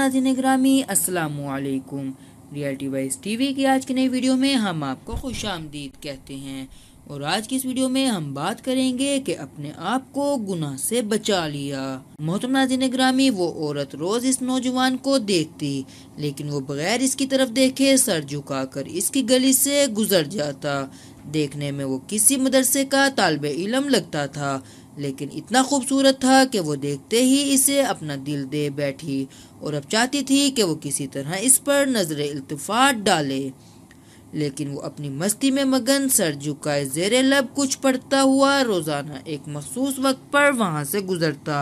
नाज़रीन ग्रामी अस्सलामु अलैकुम। रियलिटी वाइज टीवी की आज की नई वीडियो में हम आपको खुशामदीद कहते हैं और आज की इस वीडियो में हम बात करेंगे कि अपने आप को गुनाह से बचा लिया। मोहतरम नाज़रीन ग्रामी, वो औरत रोज इस नौजवान को देखती लेकिन वो बगैर इसकी तरफ देखे सर झुकाकर इसकी गली से गुजर जाता। देखने में वो किसी मदरसे का तालिबे इल्म लगता था लेकिन इतना खूबसूरत था कि वो देखते ही इसे अपना दिल दे बैठी और अब चाहती थी कि वो किसी तरह इस पर नजर इल्तिफात डाले। लेकिन वो अपनी मस्ती में मगन सर झुकाए ज़ेरे लब कुछ पढ़ता हुआ रोजाना एक मखसूस वक्त पर वहां से गुजरता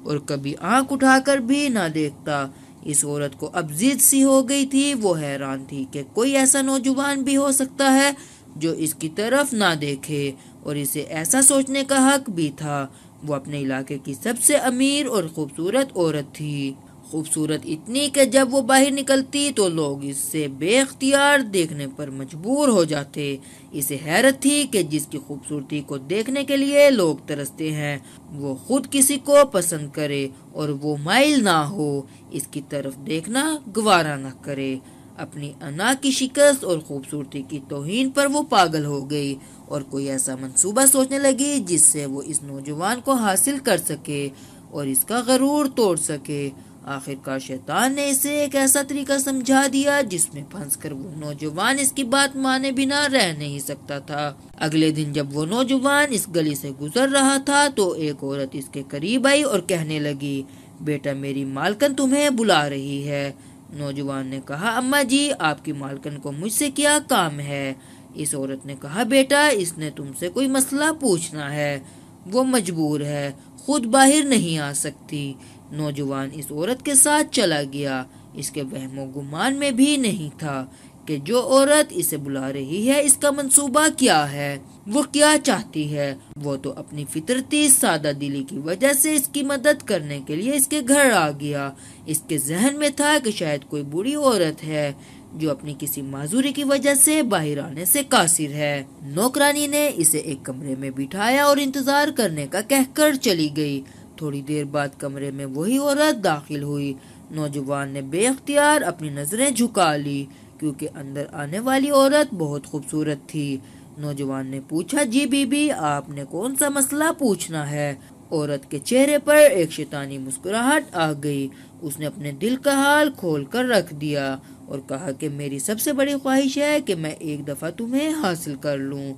और कभी आंख उठाकर भी ना देखता। इस औरत को अब जिद सी हो गई थी। वो हैरान थी कि कोई ऐसा नौजवान भी हो सकता है जो इसकी तरफ ना देखे और इसे ऐसा सोचने का हक भी था। वो अपने इलाके की सबसे अमीर और खूबसूरत औरत थी, खूबसूरत इतनी कि जब वो बाहर निकलती तो लोग इससे बेख्तियार देखने पर मजबूर हो जाते। इसे हैरत थी कि जिसकी खूबसूरती को देखने के लिए लोग तरसते हैं वो खुद किसी को पसंद करे और वो माइल ना हो, इसकी तरफ देखना गवारा न करे। अपनी अना की शिकस्त और खूबसूरती की तौहीन पर वो पागल हो गई और कोई ऐसा मंसूबा सोचने लगी जिससे वो इस नौजवान को हासिल कर सके और इसका गरूर तोड़ सके। आखिरकार शैतान ने इसे एक ऐसा तरीका समझा दिया जिसमें फंसकर वो नौजवान इसकी बात माने बिना रह नहीं सकता था। अगले दिन जब वो नौजवान इस गली से गुजर रहा था तो एक औरत इसके करीब आई और कहने लगी, बेटा मेरी मालकन तुम्हें बुला रही है। नौजवान ने कहा, अम्मा जी आपकी मालकन को मुझसे क्या काम है? इस औरत ने कहा, बेटा इसने तुमसे कोई मसला पूछना है, वो मजबूर है, खुद बाहर नहीं आ सकती। नौजवान इस औरत के साथ चला गया। इसके वहमो गुमान में भी नहीं था कि जो औरत इसे बुला रही है इसका मंसूबा क्या है, वो क्या चाहती है। वो तो अपनी फितरती सादा दिली की वजह से इसकी मदद करने के लिए इसके घर आ गया। इसके जहन में था कि शायद कोई बुरी औरत है जो अपनी किसी माजूरी की वजह से बाहर आने से कासिर है। नौकरानी ने इसे एक कमरे में बिठाया और इंतजार करने का कहकर चली गई। थोड़ी देर बाद कमरे में वही औरत दाखिल हुई। नौजवान ने बेख्तियार अपनी नजरें झुका ली क्योंकि अंदर आने वाली औरत बहुत खूबसूरत थी। नौजवान ने पूछा, जी बीबी आपने कौन सा मसला पूछना है? औरत के चेहरे पर एक शैतानी मुस्कुराहट आ गई। उसने अपने दिल का हाल खोल कर रख दिया और कहा कि मेरी सबसे बड़ी ख्वाहिश है कि मैं एक दफा तुम्हें हासिल कर लूं।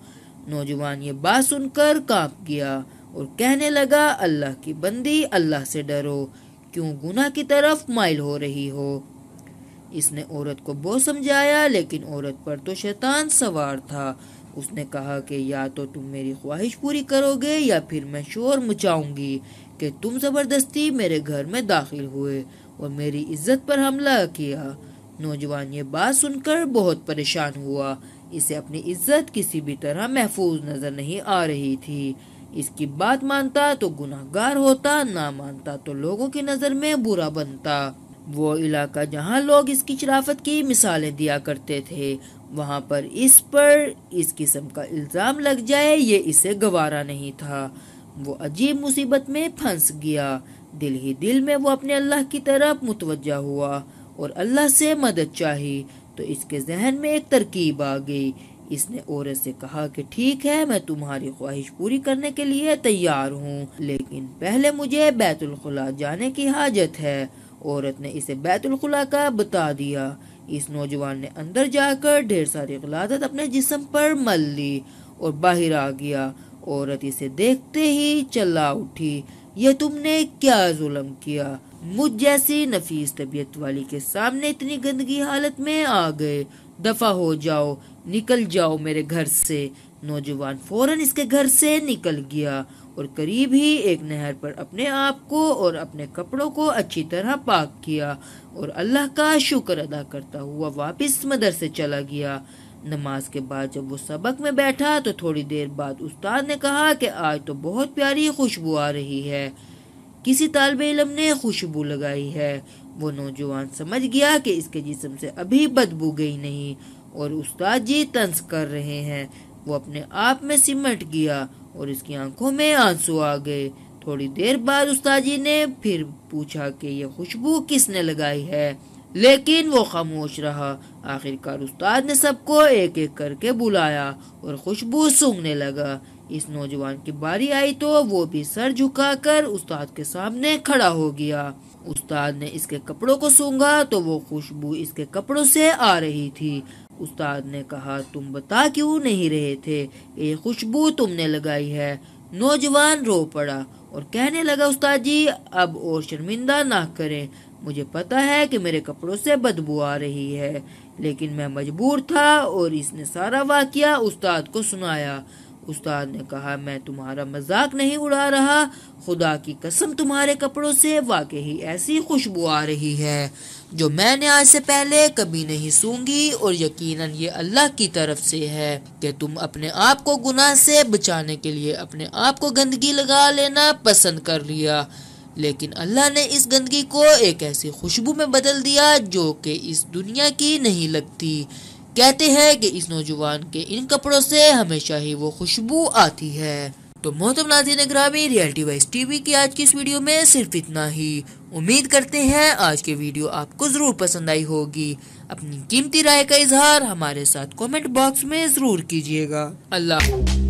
नौजवान ये बात सुनकर कांप गया और कहने लगा, अल्लाह की बंदी अल्लाह से डरो, क्यों गुनाह की तरफ माइल हो रही हो? इसने औरत को बहुत समझाया लेकिन औरत पर तो शैतान सवार था। उसने कहा कि या तो तुम मेरी ख्वाहिश पूरी करोगे या फिर मैं शोर मचाऊंगी कि तुम जबरदस्ती मेरे घर में दाखिल हुए और मेरी इज्जत पर हमला किया। नौजवान ये बात सुनकर बहुत परेशान हुआ। इसे अपनी इज्जत किसी भी तरह महफूज नजर नहीं आ रही थी। इसकी बात मानता तो गुनाहगार होता, ना मानता तो लोगों की नजर में बुरा बनता। वो इलाका जहाँ लोग इसकी शराफत की मिसालें दिया करते थे वहाँ पर इस किस्म का इल्जाम लग जाए ये इसे गवारा नहीं था। वो अजीब मुसीबत में फंस गया। दिल ही दिल में वो अपने अल्लाह की तरफ मुतवज्जा हुआ और अल्लाह से मदद चाही तो इसके जहन में एक तरकीब आ गई। इसने औरत से कहा कि ठीक है, मैं तुम्हारी ख्वाहिश पूरी करने के लिए तैयार हूँ, लेकिन पहले मुझे बैतुल खुला जाने की हाजत है। औरत ने इसे बैतुल खुला का बता दिया। इस नौजवान ने अंदर जाकर ढेर सारी गलादत अपने जिस्म पर मल ली और बाहर आ गया। औरत इसे देखते ही चिल्ला उठी, ये तुमने क्या जुल्म किया? मुझ जैसी नफीस तबीयत वाली के सामने इतनी गंदगी हालत में आ गए, दफा हो जाओ, निकल जाओ मेरे घर से। नौजवान फौरन इसके घर से निकल गया और करीब ही एक नहर पर अपने आप को और अपने कपड़ों को अच्छी तरह पाक किया और अल्लाह का शुक्र अदा करता हुआ वापस मदरसे चला गया। नमाज के बाद जब वो सबक में बैठा तो थोड़ी देर बाद उस्ताद ने कहा कि आज तो बहुत प्यारी खुशबू आ रही है, किसी तालिबे इल्म ने खुशबू लगाई है। वो नौजवान समझ गया कि इसके जिस्म से अभी बदबू गई नहीं और उस्ताद जी तंज कर रहे हैं। वो अपने आप में सिमट गया और इसकी आंखों में आंसू आ गए। थोड़ी देर बाद उस्ताद जी ने फिर पूछा कि ये खुशबू किसने लगाई है, लेकिन वो खामोश रहा। आखिरकार उस्ताद ने सबको एक एक करके बुलाया और खुशबू सूंघने लगा। इस नौजवान की बारी आई तो वो भी सर झुकाकर उस्ताद के सामने खड़ा हो गया। उस्ताद ने इसके कपड़ों को सूंघा तो वो खुशबू इसके कपड़ों से आ रही थी। उस्ताद ने कहा, तुम बता क्यों नहीं रहे थे, ये खुशबू तुमने लगाई है। नौजवान रो पड़ा और कहने लगा, उस्ताद जी अब और शर्मिंदा ना करें, मुझे पता है कि मेरे कपड़ों से बदबू आ रही है, लेकिन मैं मजबूर था। और इसने सारा वाकया उस्ताद को सुनाया। उस्ताद ने कहा, मैं तुम्हारा मजाक नहीं उड़ा रहा, खुदा की कसम तुम्हारे कपड़ों से वाकई ऐसी खुशबू आ रही है जो मैंने आज से पहले कभी नहीं सूंघी, और यकीनन ये अल्लाह की तरफ से है कि तुम अपने आप को गुनाह से बचाने के लिए अपने आप को गंदगी लगा लेना पसंद कर लिया, लेकिन अल्लाह ने इस गंदगी को एक ऐसी खुशबू में बदल दिया जो कि इस दुनिया की नहीं लगती। कहते हैं कि इस नौजवान के इन कपड़ों से हमेशा ही वो खुशबू आती है। तो मोहतरम नाज़रीन ग्रामी, रियलिटी वाइज टीवी की आज की इस वीडियो में सिर्फ इतना ही। उम्मीद करते हैं आज की वीडियो आपको जरूर पसंद आई होगी। अपनी कीमती राय का इजहार हमारे साथ कमेंट बॉक्स में जरूर कीजिएगा। अल्लाह।